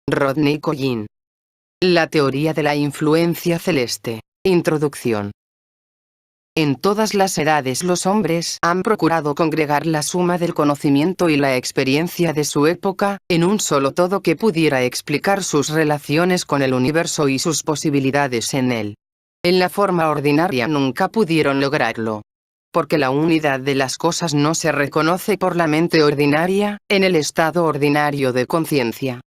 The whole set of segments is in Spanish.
Rodney Collin. La teoría de la influencia celeste. Introducción. En todas las edades los hombres han procurado congregar la suma del conocimiento y la experiencia de su época, en un solo todo que pudiera explicar sus relaciones con el universo y sus posibilidades en él. En la forma ordinaria nunca pudieron lograrlo. Porque la unidad de las cosas no se reconoce por la mente ordinaria, en el estado ordinario de conciencia.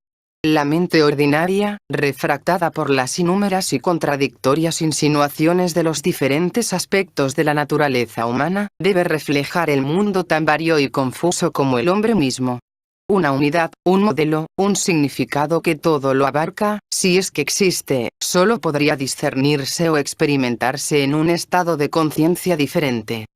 La mente ordinaria, refractada por las inúmeras y contradictorias insinuaciones de los diferentes aspectos de la naturaleza humana, debe reflejar el mundo tan vario y confuso como el hombre mismo. Una unidad, un modelo, un significado que todo lo abarca, si es que existe, solo podría discernirse o experimentarse en un estado de conciencia diferente.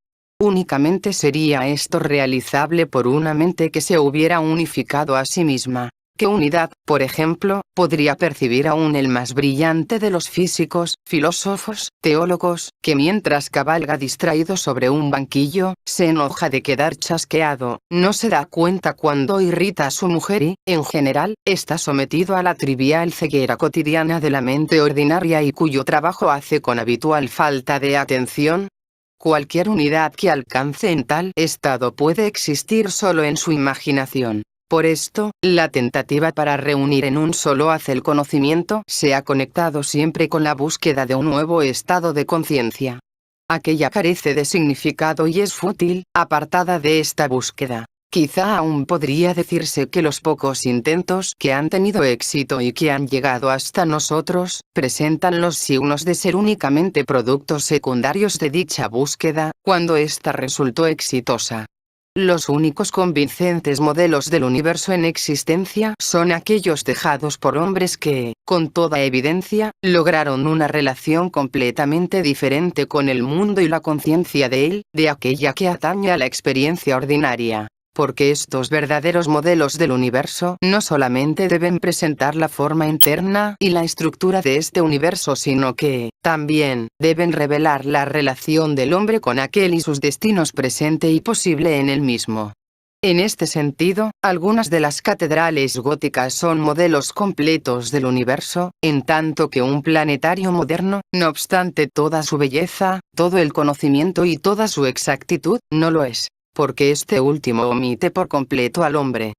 Únicamente sería esto realizable por una mente que se hubiera unificado a sí misma. ¿Qué unidad, por ejemplo, podría percibir aún el más brillante de los físicos, filósofos, teólogos, que mientras cabalga distraído sobre un banquillo, se enoja de quedar chasqueado, no se da cuenta cuando irrita a su mujer y, en general, está sometido a la trivial ceguera cotidiana de la mente ordinaria y cuyo trabajo hace con habitual falta de atención? Cualquier unidad que alcance en tal estado puede existir solo en su imaginación. Por esto, la tentativa para reunir en un solo haz el conocimiento se ha conectado siempre con la búsqueda de un nuevo estado de conciencia. Aquella carece de significado y es fútil, apartada de esta búsqueda. Quizá aún podría decirse que los pocos intentos que han tenido éxito y que han llegado hasta nosotros, presentan los signos de ser únicamente productos secundarios de dicha búsqueda, cuando ésta resultó exitosa. Los únicos convincentes modelos del universo en existencia son aquellos dejados por hombres que, con toda evidencia, lograron una relación completamente diferente con el mundo y la conciencia de él, de aquella que atañe a la experiencia ordinaria. Porque estos verdaderos modelos del universo no solamente deben presentar la forma interna y la estructura de este universo, sino que, también, deben revelar la relación del hombre con aquel y sus destinos presente y posible en él mismo. En este sentido, algunas de las catedrales góticas son modelos completos del universo, en tanto que un planetario moderno, no obstante toda su belleza, todo el conocimiento y toda su exactitud, no lo es. Porque este último omite por completo al hombre.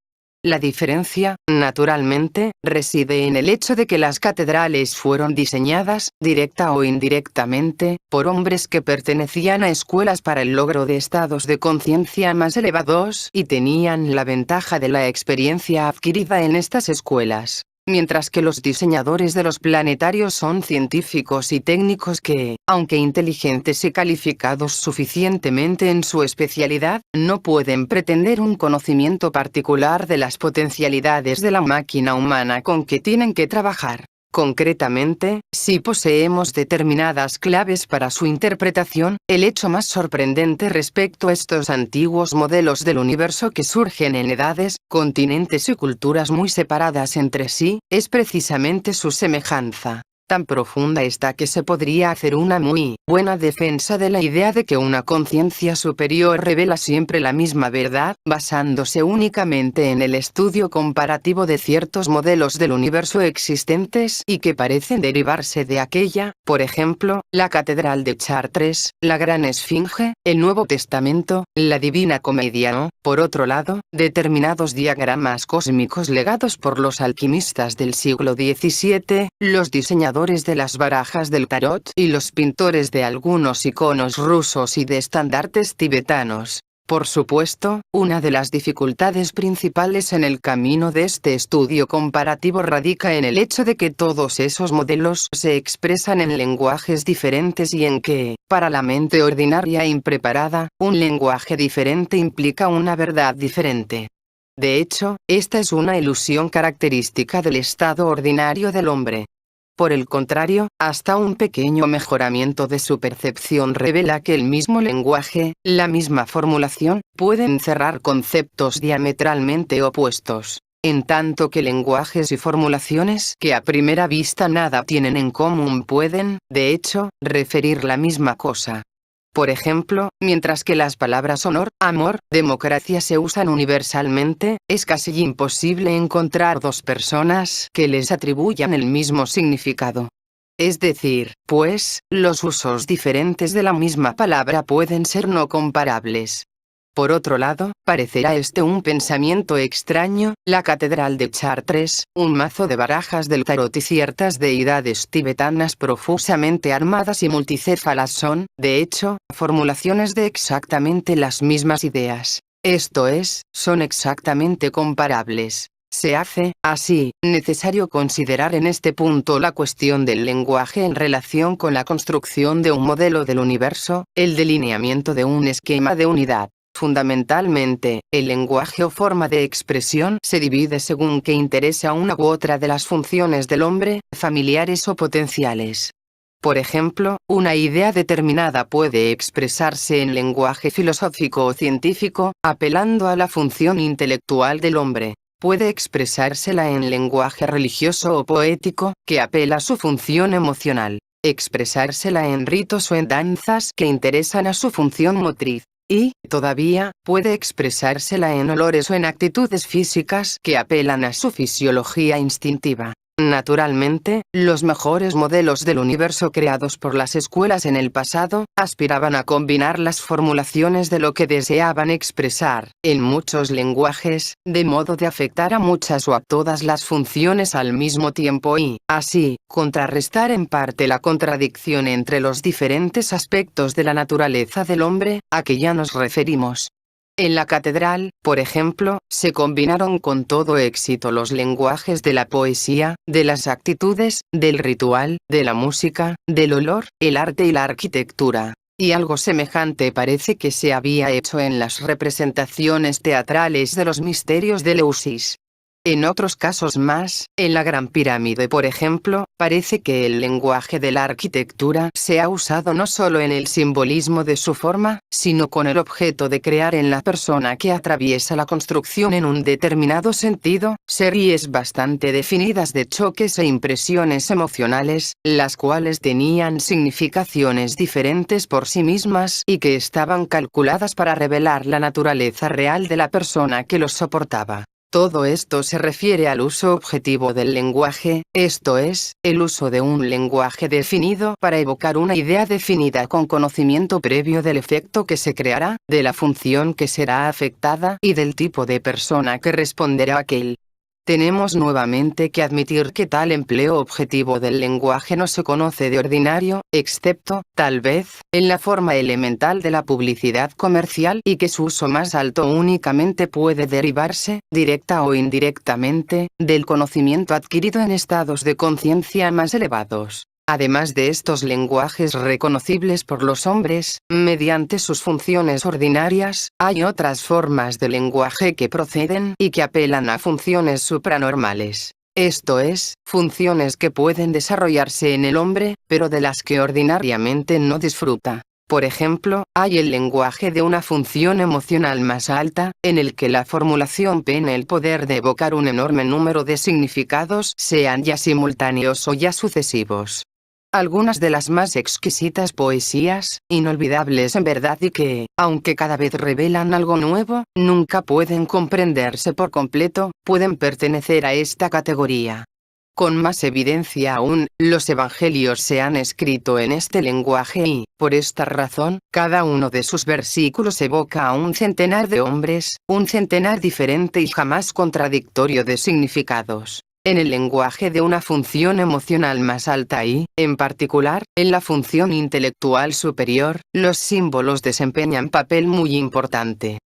La diferencia, naturalmente, reside en el hecho de que las catedrales fueron diseñadas, directa o indirectamente, por hombres que pertenecían a escuelas para el logro de estados de conciencia más elevados y tenían la ventaja de la experiencia adquirida en estas escuelas. Mientras que los diseñadores de los planetarios son científicos y técnicos que, aunque inteligentes y calificados suficientemente en su especialidad, no pueden pretender un conocimiento particular de las potencialidades de la máquina humana con que tienen que trabajar. Concretamente, si poseemos determinadas claves para su interpretación, el hecho más sorprendente respecto a estos antiguos modelos del universo que surgen en edades, continentes y culturas muy separadas entre sí, es precisamente su semejanza. Tan profunda está que se podría hacer una muy buena defensa de la idea de que una conciencia superior revela siempre la misma verdad, basándose únicamente en el estudio comparativo de ciertos modelos del universo existentes y que parecen derivarse de aquella, por ejemplo, la Catedral de Chartres, la Gran Esfinge, el Nuevo Testamento, la Divina Comedia o, por otro lado, determinados diagramas cósmicos legados por los alquimistas del siglo XVII, los diseñadores de las barajas del tarot y los pintores de algunos iconos rusos y de estandartes tibetanos. Por supuesto, una de las dificultades principales en el camino de este estudio comparativo radica en el hecho de que todos esos modelos se expresan en lenguajes diferentes y en que, para la mente ordinaria e impreparada, un lenguaje diferente implica una verdad diferente. De hecho, esta es una ilusión característica del estado ordinario del hombre. Por el contrario, hasta un pequeño mejoramiento de su percepción revela que el mismo lenguaje, la misma formulación, pueden encerrar conceptos diametralmente opuestos, en tanto que lenguajes y formulaciones que a primera vista nada tienen en común pueden, de hecho, referir la misma cosa. Por ejemplo, mientras que las palabras honor, amor, democracia se usan universalmente, es casi imposible encontrar dos personas que les atribuyan el mismo significado. Es decir, pues, los usos diferentes de la misma palabra pueden ser no comparables. Por otro lado, parecerá este un pensamiento extraño, la catedral de Chartres, un mazo de barajas del tarot y ciertas deidades tibetanas profusamente armadas y multicéfalas son, de hecho, formulaciones de exactamente las mismas ideas. Esto es, son exactamente comparables. Se hace, así, necesario considerar en este punto la cuestión del lenguaje en relación con la construcción de un modelo del universo, el delineamiento de un esquema de unidad. Fundamentalmente, el lenguaje o forma de expresión se divide según que interese a una u otra de las funciones del hombre, familiares o potenciales. Por ejemplo, una idea determinada puede expresarse en lenguaje filosófico o científico, apelando a la función intelectual del hombre. Puede expresársela en lenguaje religioso o poético, que apela a su función emocional. Expresársela en ritos o en danzas que interesan a su función motriz. Y, todavía, puede expresársela en olores o en actitudes físicas que apelan a su fisiología instintiva. Naturalmente, los mejores modelos del universo creados por las escuelas en el pasado, aspiraban a combinar las formulaciones de lo que deseaban expresar, en muchos lenguajes, de modo de afectar a muchas o a todas las funciones al mismo tiempo y, así, contrarrestar en parte la contradicción entre los diferentes aspectos de la naturaleza del hombre, a que ya nos referimos. En la catedral, por ejemplo, se combinaron con todo éxito los lenguajes de la poesía, de las actitudes, del ritual, de la música, del olor, el arte y la arquitectura. Y algo semejante parece que se había hecho en las representaciones teatrales de los misterios de Eleusis. En otros casos más, en la Gran Pirámide por ejemplo, parece que el lenguaje de la arquitectura se ha usado no solo en el simbolismo de su forma, sino con el objeto de crear en la persona que atraviesa la construcción en un determinado sentido, series bastante definidas de choques e impresiones emocionales, las cuales tenían significaciones diferentes por sí mismas y que estaban calculadas para revelar la naturaleza real de la persona que los soportaba. Todo esto se refiere al uso objetivo del lenguaje, esto es, el uso de un lenguaje definido para evocar una idea definida con conocimiento previo del efecto que se creará, de la función que será afectada y del tipo de persona que responderá a aquel. Tenemos nuevamente que admitir que tal empleo objetivo del lenguaje no se conoce de ordinario, excepto, tal vez, en la forma elemental de la publicidad comercial y que su uso más alto únicamente puede derivarse, directa o indirectamente, del conocimiento adquirido en estados de conciencia más elevados. Además de estos lenguajes reconocibles por los hombres, mediante sus funciones ordinarias, hay otras formas de lenguaje que proceden y que apelan a funciones supranormales. Esto es, funciones que pueden desarrollarse en el hombre, pero de las que ordinariamente no disfruta. Por ejemplo, hay el lenguaje de una función emocional más alta, en el que la formulación tiene el poder de evocar un enorme número de significados, sean ya simultáneos o ya sucesivos. Algunas de las más exquisitas poesías, inolvidables en verdad y que, aunque cada vez revelan algo nuevo, nunca pueden comprenderse por completo, pueden pertenecer a esta categoría. Con más evidencia aún, los evangelios se han escrito en este lenguaje y, por esta razón, cada uno de sus versículos evoca a un centenar de hombres, un centenar diferente y jamás contradictorio de significados. En el lenguaje de una función emocional más alta y, en particular, en la función intelectual superior, los símbolos desempeñan papel muy importante.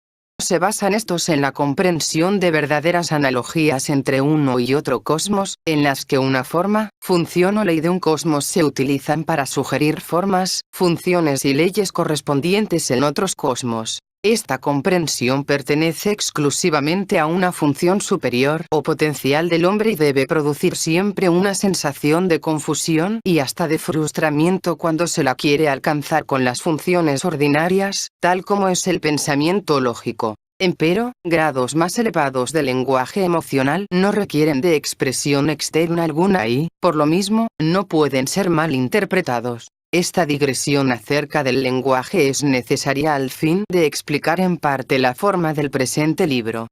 Se basan estos en la comprensión de verdaderas analogías entre uno y otro cosmos, en las que una forma, función o ley de un cosmos se utilizan para sugerir formas, funciones y leyes correspondientes en otros cosmos. Esta comprensión pertenece exclusivamente a una función superior o potencial del hombre y debe producir siempre una sensación de confusión y hasta de frustramiento cuando se la quiere alcanzar con las funciones ordinarias, tal como es el pensamiento lógico. Empero, grados más elevados del lenguaje emocional no requieren de expresión externa alguna y, por lo mismo, no pueden ser mal interpretados. Esta digresión acerca del lenguaje es necesaria al fin de explicar en parte la forma del presente libro.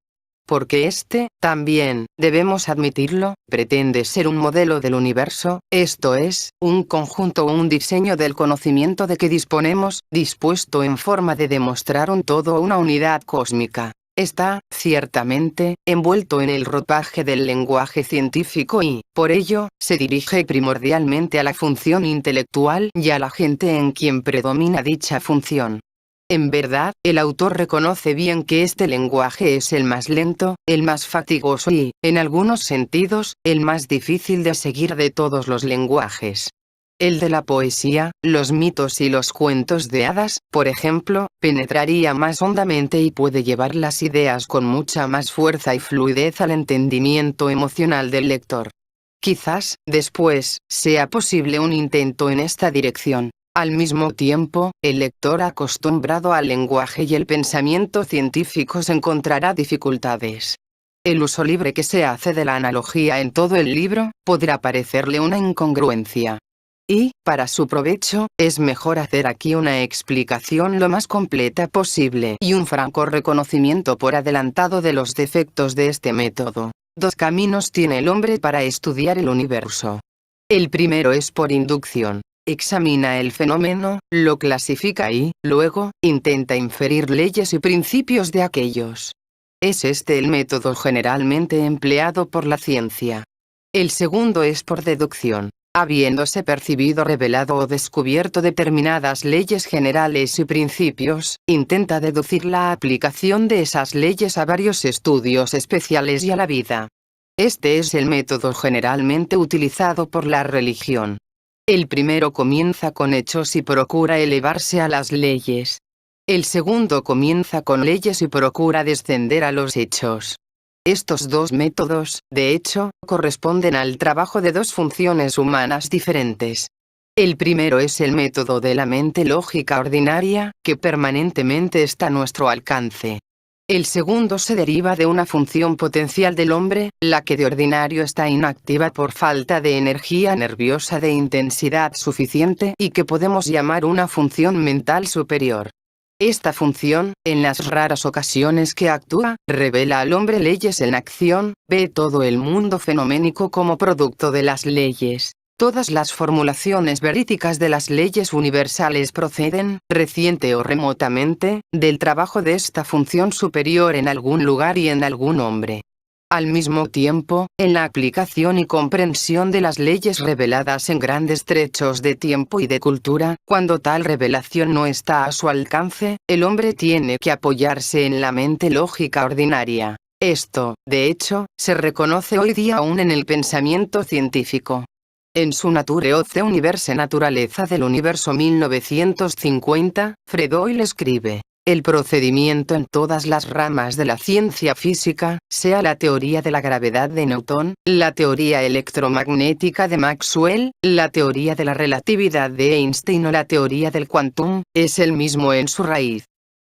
Porque este, también, debemos admitirlo, pretende ser un modelo del universo, esto es, un conjunto o un diseño del conocimiento de que disponemos, dispuesto en forma de demostrar un todo o una unidad cósmica. Está, ciertamente, envuelto en el ropaje del lenguaje científico y, por ello, se dirige primordialmente a la función intelectual y a la gente en quien predomina dicha función. En verdad, el autor reconoce bien que este lenguaje es el más lento, el más fatigoso y, en algunos sentidos, el más difícil de seguir de todos los lenguajes. El de la poesía, los mitos y los cuentos de hadas, por ejemplo, penetraría más hondamente y puede llevar las ideas con mucha más fuerza y fluidez al entendimiento emocional del lector. Quizás, después, sea posible un intento en esta dirección. Al mismo tiempo, el lector acostumbrado al lenguaje y el pensamiento científicos encontrará dificultades. El uso libre que se hace de la analogía en todo el libro, podrá parecerle una incongruencia. Y, para su provecho, es mejor hacer aquí una explicación lo más completa posible y un franco reconocimiento por adelantado de los defectos de este método. Dos caminos tiene el hombre para estudiar el universo. El primero es por inducción. Examina el fenómeno, lo clasifica y, luego, intenta inferir leyes y principios de aquellos. Es este el método generalmente empleado por la ciencia. El segundo es por deducción. Habiéndose percibido, revelado o descubierto determinadas leyes generales y principios, intenta deducir la aplicación de esas leyes a varios estudios especiales y a la vida. Este es el método generalmente utilizado por la religión. El primero comienza con hechos y procura elevarse a las leyes. El segundo comienza con leyes y procura descender a los hechos. Estos dos métodos, de hecho, corresponden al trabajo de dos funciones humanas diferentes. El primero es el método de la mente lógica ordinaria, que permanentemente está a nuestro alcance. El segundo se deriva de una función potencial del hombre, la que de ordinario está inactiva por falta de energía nerviosa de intensidad suficiente y que podemos llamar una función mental superior. Esta función, en las raras ocasiones que actúa, revela al hombre leyes en acción, ve todo el mundo fenoménico como producto de las leyes. Todas las formulaciones verídicas de las leyes universales proceden, reciente o remotamente, del trabajo de esta función superior en algún lugar y en algún hombre. Al mismo tiempo, en la aplicación y comprensión de las leyes reveladas en grandes trechos de tiempo y de cultura, cuando tal revelación no está a su alcance, el hombre tiene que apoyarse en la mente lógica ordinaria. Esto, de hecho, se reconoce hoy día aún en el pensamiento científico. En su Nature of the Universe, Naturaleza del Universo 1950, Freud escribe: el procedimiento en todas las ramas de la ciencia física, sea la teoría de la gravedad de Newton, la teoría electromagnética de Maxwell, la teoría de la relatividad de Einstein o la teoría del quantum, es el mismo en su raíz.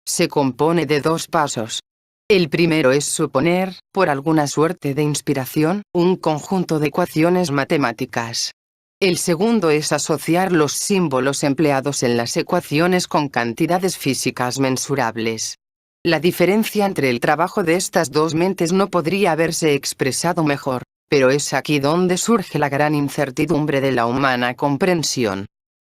Se compone de dos pasos. El primero es suponer, por alguna suerte de inspiración, un conjunto de ecuaciones matemáticas. El segundo es asociar los símbolos empleados en las ecuaciones con cantidades físicas mensurables. La diferencia entre el trabajo de estas dos mentes no podría haberse expresado mejor, pero es aquí donde surge la gran incertidumbre de la humana comprensión.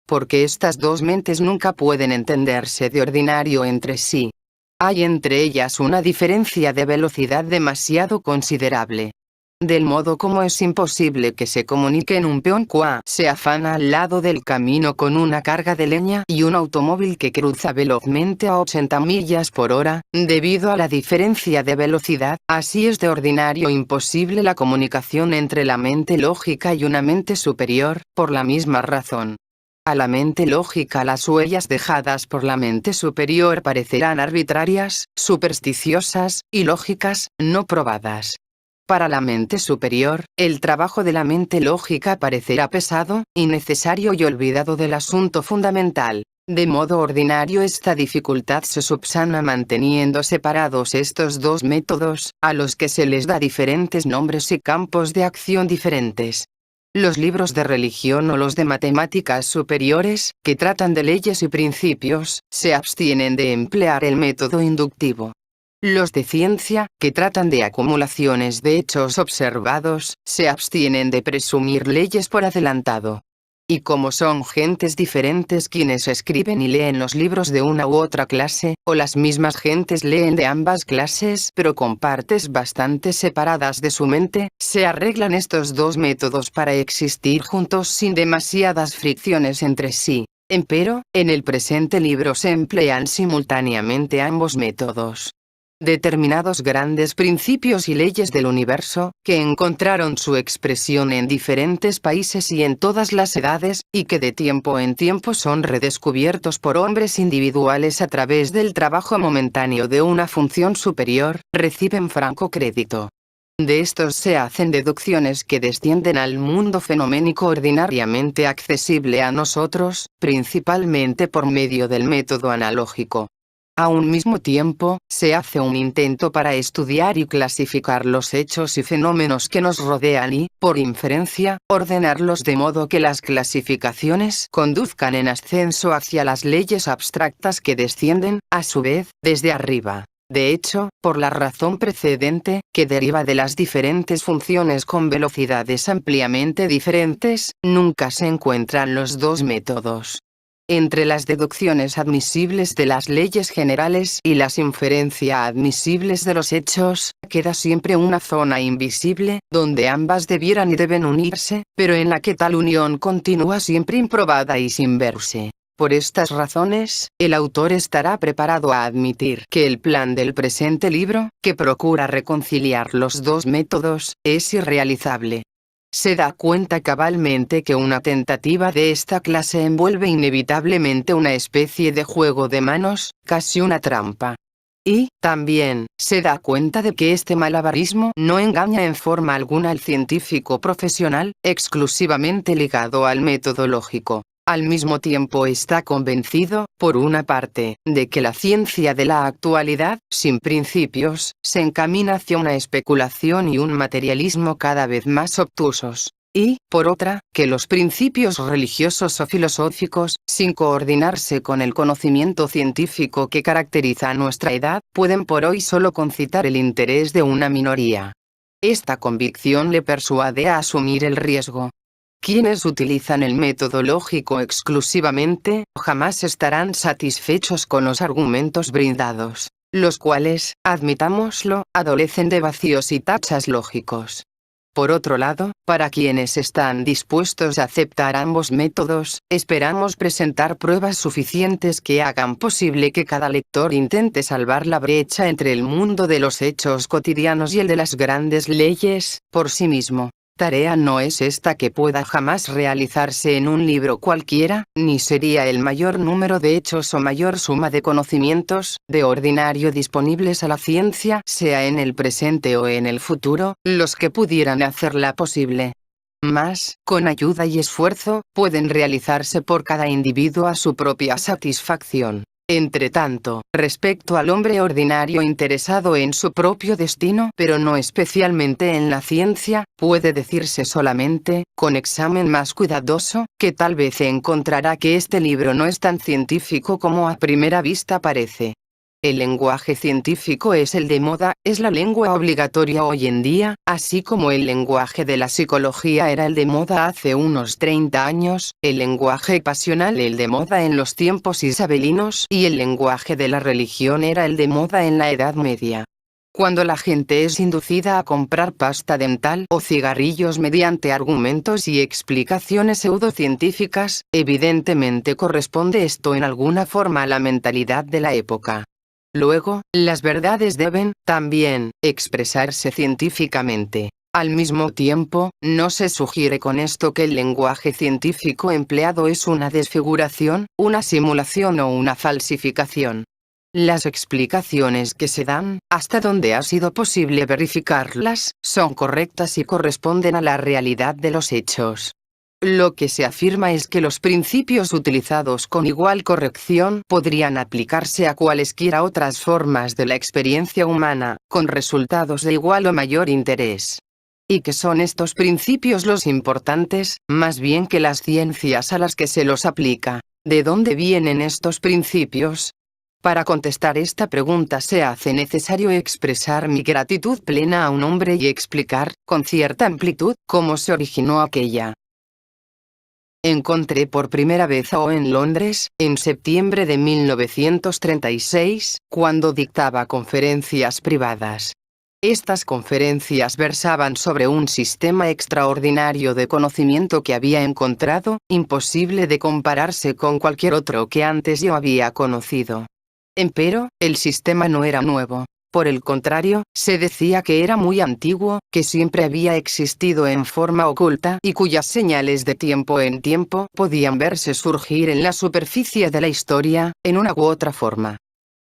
Porque estas dos mentes nunca pueden entenderse de ordinario entre sí. Hay entre ellas una diferencia de velocidad demasiado considerable. Del modo como es imposible que se comuniquen un peón que se afana al lado del camino con una carga de leña y un automóvil que cruza velozmente a 80 millas por hora, debido a la diferencia de velocidad, así es de ordinario imposible la comunicación entre la mente lógica y una mente superior, por la misma razón. A la mente lógica las huellas dejadas por la mente superior parecerán arbitrarias, supersticiosas, ilógicas, no probadas. Para la mente superior, el trabajo de la mente lógica parecerá pesado, innecesario y olvidado del asunto fundamental. De modo ordinario esta dificultad se subsana manteniendo separados estos dos métodos, a los que se les da diferentes nombres y campos de acción diferentes. Los libros de religión o los de matemáticas superiores, que tratan de leyes y principios, se abstienen de emplear el método inductivo. Los de ciencia, que tratan de acumulaciones de hechos observados, se abstienen de presumir leyes por adelantado. Y como son gentes diferentes quienes escriben y leen los libros de una u otra clase, o las mismas gentes leen de ambas clases pero con partes bastante separadas de su mente, se arreglan estos dos métodos para existir juntos sin demasiadas fricciones entre sí. Empero, en el presente libro se emplean simultáneamente ambos métodos. Determinados grandes principios y leyes del universo, que encontraron su expresión en diferentes países y en todas las edades, y que de tiempo en tiempo son redescubiertos por hombres individuales a través del trabajo momentáneo de una función superior, reciben franco crédito. De estos se hacen deducciones que descienden al mundo fenoménico ordinariamente accesible a nosotros, principalmente por medio del método analógico. A un mismo tiempo, se hace un intento para estudiar y clasificar los hechos y fenómenos que nos rodean y, por inferencia, ordenarlos de modo que las clasificaciones conduzcan en ascenso hacia las leyes abstractas que descienden, a su vez, desde arriba. De hecho, por la razón precedente, que deriva de las diferentes funciones con velocidades ampliamente diferentes, nunca se encuentran los dos métodos. Entre las deducciones admisibles de las leyes generales y las inferencias admisibles de los hechos, queda siempre una zona invisible, donde ambas debieran y deben unirse, pero en la que tal unión continúa siempre improbada y sin verse. Por estas razones, el autor estará preparado a admitir que el plan del presente libro, que procura reconciliar los dos métodos, es irrealizable. Se da cuenta cabalmente que una tentativa de esta clase envuelve inevitablemente una especie de juego de manos, casi una trampa. Y, también, se da cuenta de que este malabarismo no engaña en forma alguna al científico profesional, exclusivamente ligado al método lógico. Al mismo tiempo está convencido, por una parte, de que la ciencia de la actualidad, sin principios, se encamina hacia una especulación y un materialismo cada vez más obtusos. Y, por otra, que los principios religiosos o filosóficos, sin coordinarse con el conocimiento científico que caracteriza a nuestra edad, pueden por hoy solo concitar el interés de una minoría. Esta convicción le persuade a asumir el riesgo. Quienes utilizan el método lógico exclusivamente, jamás estarán satisfechos con los argumentos brindados, los cuales, admitámoslo, adolecen de vacíos y tachas lógicos. Por otro lado, para quienes están dispuestos a aceptar ambos métodos, esperamos presentar pruebas suficientes que hagan posible que cada lector intente salvar la brecha entre el mundo de los hechos cotidianos y el de las grandes leyes, por sí mismo. Tarea no es esta que pueda jamás realizarse en un libro cualquiera, ni sería el mayor número de hechos o mayor suma de conocimientos, de ordinario disponibles a la ciencia, sea en el presente o en el futuro, los que pudieran hacerla posible. Mas, con ayuda y esfuerzo, pueden realizarse por cada individuo a su propia satisfacción. Entretanto, respecto al hombre ordinario interesado en su propio destino, pero no especialmente en la ciencia, puede decirse solamente, con examen más cuidadoso, que tal vez encontrará que este libro no es tan científico como a primera vista parece. El lenguaje científico es el de moda, es la lengua obligatoria hoy en día, así como el lenguaje de la psicología era el de moda hace unos 30 años, el lenguaje pasional el de moda en los tiempos isabelinos y el lenguaje de la religión era el de moda en la Edad Media. Cuando la gente es inducida a comprar pasta dental o cigarrillos mediante argumentos y explicaciones pseudocientíficas, evidentemente corresponde esto en alguna forma a la mentalidad de la época. Luego, las verdades deben, también, expresarse científicamente. Al mismo tiempo, no se sugiere con esto que el lenguaje científico empleado es una desfiguración, una simulación o una falsificación. Las explicaciones que se dan, hasta donde ha sido posible verificarlas, son correctas y corresponden a la realidad de los hechos. Lo que se afirma es que los principios utilizados con igual corrección podrían aplicarse a cualesquiera otras formas de la experiencia humana, con resultados de igual o mayor interés. ¿Y qué son estos principios los importantes, más bien que las ciencias a las que se los aplica? ¿De dónde vienen estos principios? Para contestar esta pregunta se hace necesario expresar mi gratitud plena a un hombre y explicar, con cierta amplitud, cómo se originó aquella. Encontré por primera vez a O en Londres, en septiembre de 1936, cuando dictaba conferencias privadas. Estas conferencias versaban sobre un sistema extraordinario de conocimiento que había encontrado, imposible de compararse con cualquier otro que antes yo había conocido. Empero, el sistema no era nuevo. Por el contrario, se decía que era muy antiguo, que siempre había existido en forma oculta y cuyas señales de tiempo en tiempo podían verse surgir en la superficie de la historia, en una u otra forma.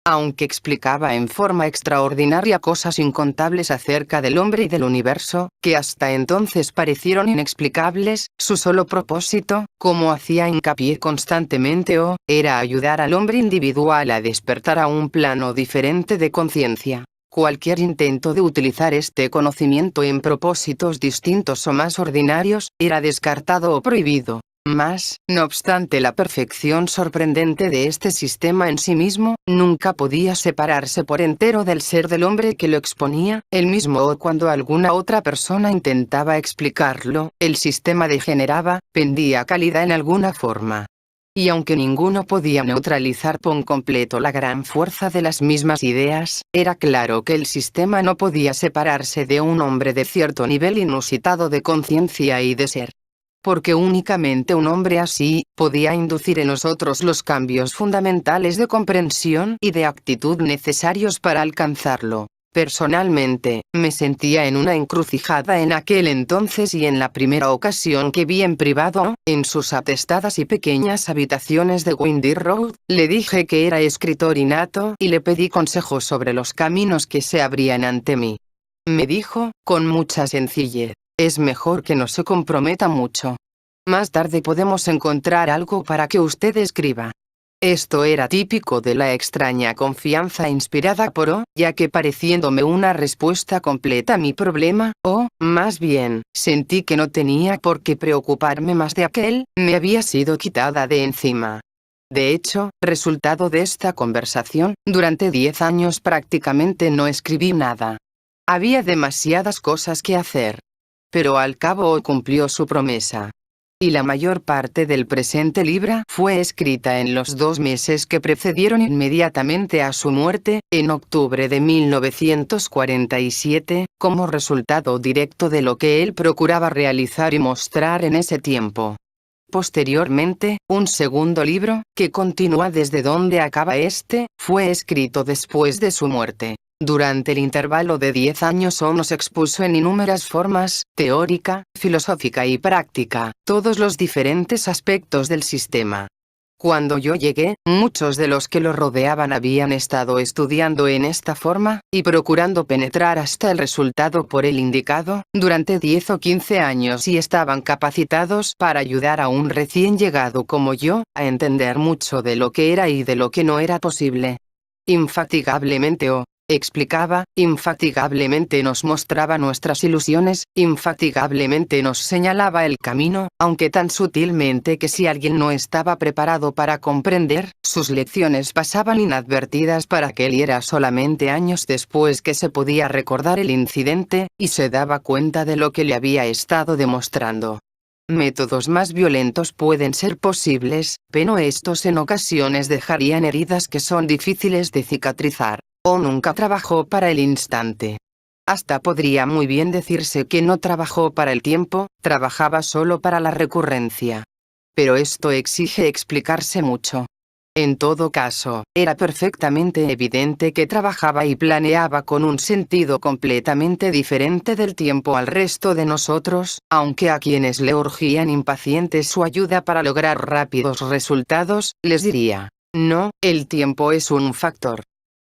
Aunque explicaba en forma extraordinaria cosas incontables acerca del hombre y del universo, que hasta entonces parecieron inexplicables, su solo propósito, como hacía hincapié constantemente era ayudar al hombre individual a despertar a un plano diferente de conciencia. Cualquier intento de utilizar este conocimiento en propósitos distintos o más ordinarios, era descartado o prohibido. Mas, no obstante, la perfección sorprendente de este sistema en sí mismo, nunca podía separarse por entero del ser del hombre que lo exponía, el mismo o cuando alguna otra persona intentaba explicarlo, el sistema degeneraba, pendía calidad en alguna forma. Y aunque ninguno podía neutralizar por completo la gran fuerza de las mismas ideas, era claro que el sistema no podía separarse de un hombre de cierto nivel inusitado de conciencia y de ser. Porque únicamente un hombre así, podía inducir en nosotros los cambios fundamentales de comprensión y de actitud necesarios para alcanzarlo. Personalmente, me sentía en una encrucijada en aquel entonces y en la primera ocasión que vi en privado, en sus atestadas y pequeñas habitaciones de Windy Road, le dije que era escritor innato y le pedí consejos sobre los caminos que se abrían ante mí. Me dijo, con mucha sencillez: es mejor que no se comprometa mucho. Más tarde podemos encontrar algo para que usted escriba. Esto era típico de la extraña confianza inspirada por O, ya que pareciéndome una respuesta completa a mi problema, o, más bien, sentí que no tenía por qué preocuparme más de aquel, me había sido quitada de encima. De hecho, resultado de esta conversación, durante 10 años prácticamente no escribí nada. Había demasiadas cosas que hacer. Pero al cabo O cumplió su promesa. Y la mayor parte del presente libro fue escrita en los 2 meses que precedieron inmediatamente a su muerte, en octubre de 1947, como resultado directo de lo que él procuraba realizar y mostrar en ese tiempo. Posteriormente, un segundo libro, que continúa desde donde acaba este, fue escrito después de su muerte. Durante el intervalo de 10 años O nos expuso en innumerables formas, teórica, filosófica y práctica, todos los diferentes aspectos del sistema. Cuando yo llegué, muchos de los que lo rodeaban habían estado estudiando en esta forma, y procurando penetrar hasta el resultado por él indicado, durante 10 o 15 años y estaban capacitados para ayudar a un recién llegado como yo, a entender mucho de lo que era y de lo que no era posible. Infatigablemente O explicaba, infatigablemente nos mostraba nuestras ilusiones, infatigablemente nos señalaba el camino, aunque tan sutilmente que si alguien no estaba preparado para comprender, sus lecciones pasaban inadvertidas para aquel y era solamente años después que se podía recordar el incidente, y se daba cuenta de lo que le había estado demostrando. Métodos más violentos pueden ser posibles, pero estos en ocasiones dejarían heridas que son difíciles de cicatrizar. O nunca trabajó para el instante. Hasta podría muy bien decirse que no trabajó para el tiempo, trabajaba solo para la recurrencia. Pero esto exige explicarse mucho. En todo caso, era perfectamente evidente que trabajaba y planeaba con un sentido completamente diferente del tiempo al resto de nosotros, aunque a quienes le urgían impacientes su ayuda para lograr rápidos resultados, les diría: no, el tiempo es un factor.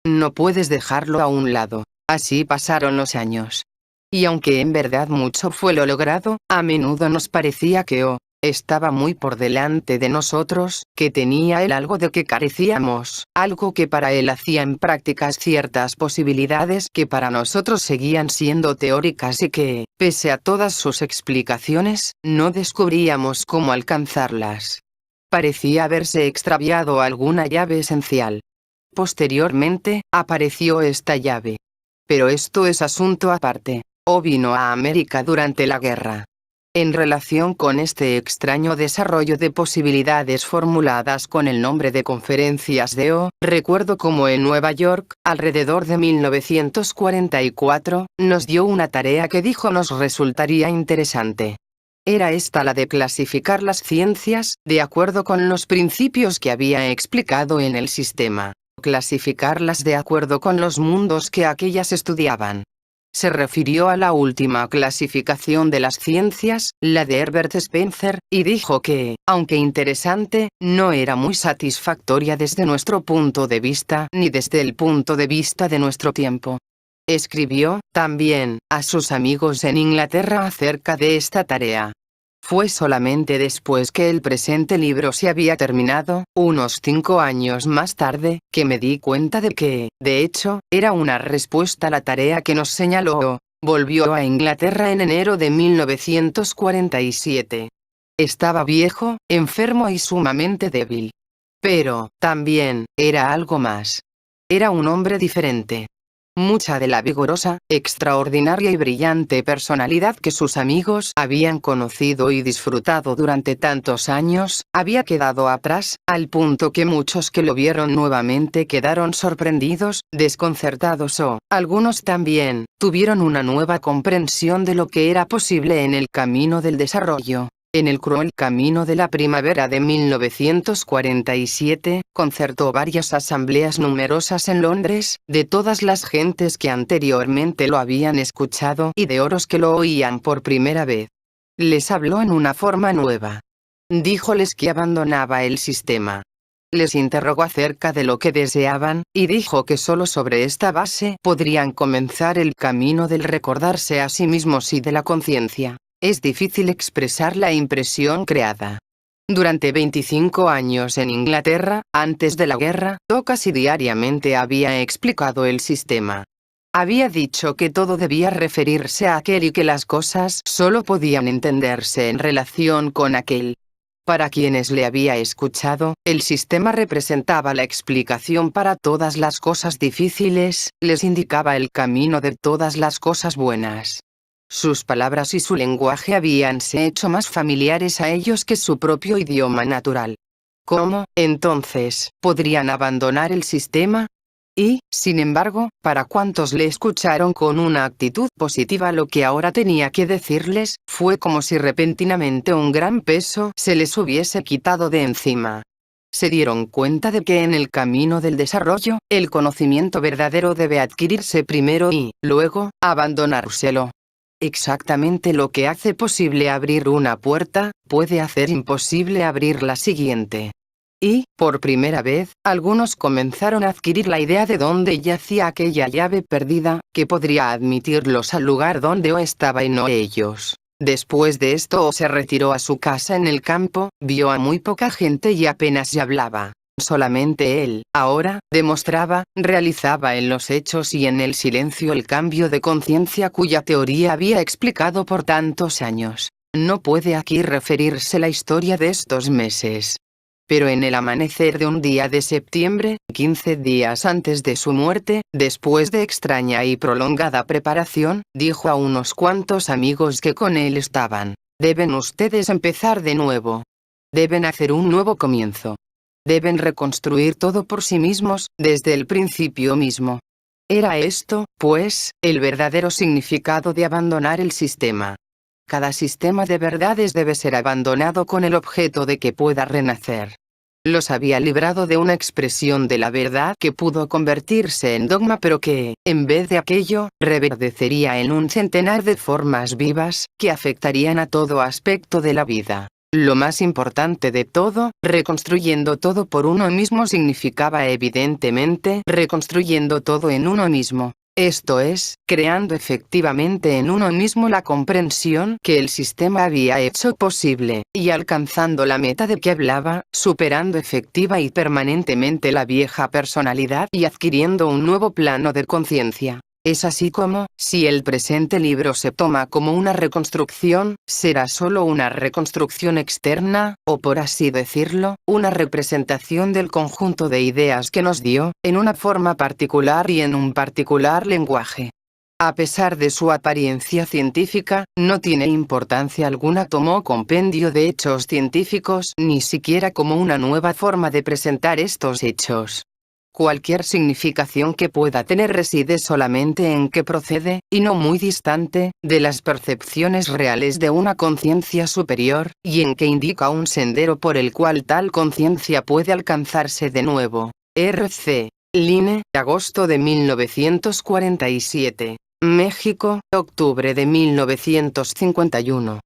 No puedes dejarlo a un lado. Así pasaron los años. Y aunque en verdad mucho fue lo logrado, a menudo nos parecía que O Estaba muy por delante de nosotros, que tenía él algo de que carecíamos, algo que para él hacía en prácticas ciertas posibilidades que para nosotros seguían siendo teóricas y que, pese a todas sus explicaciones, no descubríamos cómo alcanzarlas. Parecía haberse extraviado alguna llave esencial. Posteriormente, apareció esta llave. Pero esto es asunto aparte. O vino a América durante la guerra. En relación con este extraño desarrollo de posibilidades formuladas con el nombre de conferencias de O, recuerdo cómo en Nueva York, alrededor de 1944, nos dio una tarea que dijo nos resultaría interesante. Era esta la de clasificar las ciencias, de acuerdo con los principios que había explicado en el sistema. Clasificarlas de acuerdo con los mundos que aquellas estudiaban. Se refirió a la última clasificación de las ciencias, la de Herbert Spencer, y dijo que, aunque interesante, no era muy satisfactoria desde nuestro punto de vista ni desde el punto de vista de nuestro tiempo. Escribió, también, a sus amigos en Inglaterra acerca de esta tarea. Fue solamente después que el presente libro se había terminado, unos 5 años más tarde, que me di cuenta de que, de hecho, era una respuesta a la tarea que nos señaló. Volvió a Inglaterra en enero de 1947. Estaba viejo, enfermo y sumamente débil. Pero, también, era algo más. Era un hombre diferente. Mucha de la vigorosa, extraordinaria y brillante personalidad que sus amigos habían conocido y disfrutado durante tantos años, había quedado atrás, al punto que muchos que lo vieron nuevamente quedaron sorprendidos, desconcertados o, algunos también, tuvieron una nueva comprensión de lo que era posible en el camino del desarrollo. En el cruel camino de la primavera de 1947, concertó varias asambleas numerosas en Londres, de todas las gentes que anteriormente lo habían escuchado y de otros que lo oían por primera vez. Les habló en una forma nueva. Díjoles que abandonaba el sistema. Les interrogó acerca de lo que deseaban, y dijo que solo sobre esta base podrían comenzar el camino del recordarse a sí mismos y de la conciencia. Es difícil expresar la impresión creada. Durante 25 años en Inglaterra, antes de la guerra, casi diariamente había explicado el sistema. Había dicho que todo debía referirse a aquel y que las cosas solo podían entenderse en relación con aquel. Para quienes le había escuchado, el sistema representaba la explicación para todas las cosas difíciles, les indicaba el camino de todas las cosas buenas. Sus palabras y su lenguaje habíanse hecho más familiares a ellos que su propio idioma natural. ¿Cómo, entonces, podrían abandonar el sistema? Y, sin embargo, para cuantos le escucharon con una actitud positiva lo que ahora tenía que decirles, fue como si repentinamente un gran peso se les hubiese quitado de encima. Se dieron cuenta de que en el camino del desarrollo, el conocimiento verdadero debe adquirirse primero y, luego, abandonárselo. Exactamente lo que hace posible abrir una puerta, puede hacer imposible abrir la siguiente. Y, por primera vez, algunos comenzaron a adquirir la idea de dónde yacía aquella llave perdida, que podría admitirlos al lugar donde O estaba y no ellos. Después de esto O se retiró a su casa en el campo, vio a muy poca gente y apenas se hablaba. Solamente él, ahora, demostraba, realizaba en los hechos y en el silencio el cambio de conciencia cuya teoría había explicado por tantos años. No puede aquí referirse la historia de estos meses. Pero en el amanecer de un día de septiembre, 15 días antes de su muerte, después de extraña y prolongada preparación, dijo a unos cuantos amigos que con él estaban: «Deben ustedes empezar de nuevo. Deben hacer un nuevo comienzo. Deben reconstruir todo por sí mismos, desde el principio mismo». Era esto, pues, el verdadero significado de abandonar el sistema. Cada sistema de verdades debe ser abandonado con el objeto de que pueda renacer. Los había librado de una expresión de la verdad que pudo convertirse en dogma pero que, en vez de aquello, reverdecería en un centenar de formas vivas, que afectarían a todo aspecto de la vida. Lo más importante de todo, reconstruyendo todo por uno mismo significaba evidentemente reconstruyendo todo en uno mismo. Esto es, creando efectivamente en uno mismo la comprensión que el sistema había hecho posible, y alcanzando la meta de que hablaba, superando efectiva y permanentemente la vieja personalidad y adquiriendo un nuevo plano de conciencia. Es así como, si el presente libro se toma como una reconstrucción, será solo una reconstrucción externa, o por así decirlo, una representación del conjunto de ideas que nos dio, en una forma particular y en un particular lenguaje. A pesar de su apariencia científica, no tiene importancia alguna como compendio de hechos científicos, ni siquiera como una nueva forma de presentar estos hechos. Cualquier significación que pueda tener reside solamente en que procede, y no muy distante, de las percepciones reales de una conciencia superior, y en que indica un sendero por el cual tal conciencia puede alcanzarse de nuevo. R.C. Line, agosto de 1947. México, octubre de 1951.